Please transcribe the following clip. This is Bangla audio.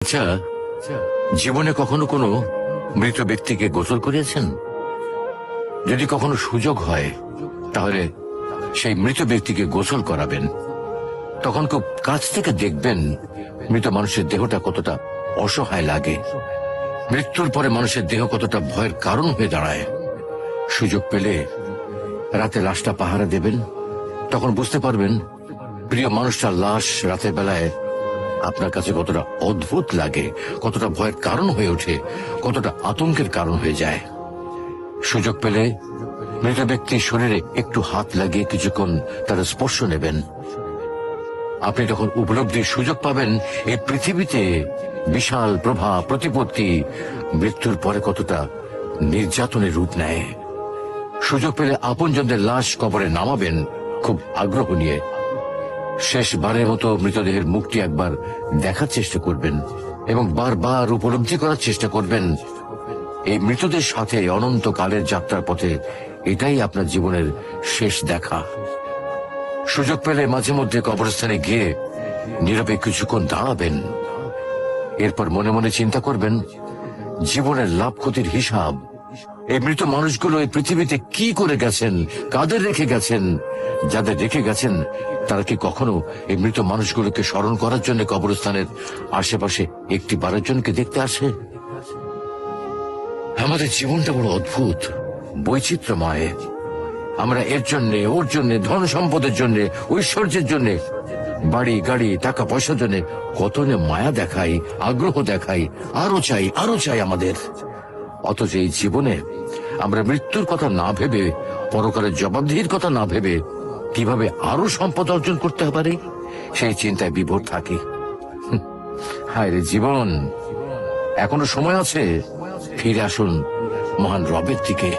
আচ্ছা, জীবনে কখনো কোনো মৃত ব্যক্তিকে গোসল করিয়েছেন? যদি কখনো সুযোগ হয় তাহলে সেই মৃত ব্যক্তিকে গোসল করাবেন। তখন খুব কাছ থেকে দেখবেন মৃত মানুষের দেহটা কতটা অসহায় লাগে, মৃত্যুর পরে মানুষের দেহ কতটা ভয়ের কারণ হয়ে দাঁড়ায়। সুযোগ পেলে রাতে লাশটা পাহারা দেবেন, তখন বুঝতে পারবেন প্রিয় মানুষটার লাশ রাতের বেলায় আপনার কাছে কতটা অদ্ভুত লাগে, কতটা ভয়ের কারণ হয়ে ওঠে, কতটা আতঙ্কের কারণ হয়ে যায়। সুযোগ পেলে মৃত ব্যক্তির শরীরে একটু হাত লাগিয়ে কিছুক্ষণ তার স্পর্শ নেবেন। আপনি তখন উপলব্ধির সুযোগ পাবেন এই পৃথিবীতে বিশাল প্রভাব প্রতিপত্তি মৃত্যুর পরে কতটা নির্যাতনের রূপ নেয়। সুযোগ পেলে আপনজনদের লাশ কবরে নামাবেন খুব আগ্রহ নিয়ে। শেষবারের মতো মৃতদেহের মুখটি একবার দেখার চেষ্টা করবেন এবং বারবার উপলব্ধি করার চেষ্টা করবেন এই মৃতদের সাথে অনন্তকালের যাত্রার পথে এটাই আপনার জীবনের শেষ দেখা। সুযোগ পেলে মাঝে মধ্যে কবরস্থানে গিয়ে নীরবে কিছুক্ষণ দাঁড়াবেন। এরপর মনে মনে চিন্তা করবেন জীবনের লাভ ক্ষতির হিসাব। এই মৃত মানুষগুলো এই পৃথিবীতে কি করে গেছেন, কাদের রেখে গেছেন, যাদের রেখে গেছেন তারা কি কখনো এই মৃত মানুষগুলোকে স্মরণ করার জন্য কবরস্থানের আশেপাশে একটি বারের জনকে দেখতে আসে? আমাদের জীবনটা বড় অদ্ভুত, বৈচিত্র্যময়। আমরা এর জন্য ওর জন্য, ধন সম্পদের জন্য, ঐশ্বর্যের জন্য, বাড়ি গাড়ি টাকা পয়সার জন্য কত মায়া দেখাই, আগ্রহ দেখাই, আরো চাই আমাদের। অথচ এই জীবনে আমরা মৃত্যুর কথা না ভেবে, পরকালের জবাবদিহির কথা না ভেবে কিভাবে আরো সম্পদ অর্জন করতে পারি সেই চিন্তায় বিভোর থাকি। হায় রে জীবন, এখনো সময় আছে, ফিরে আসুন মহান রবের দিকে।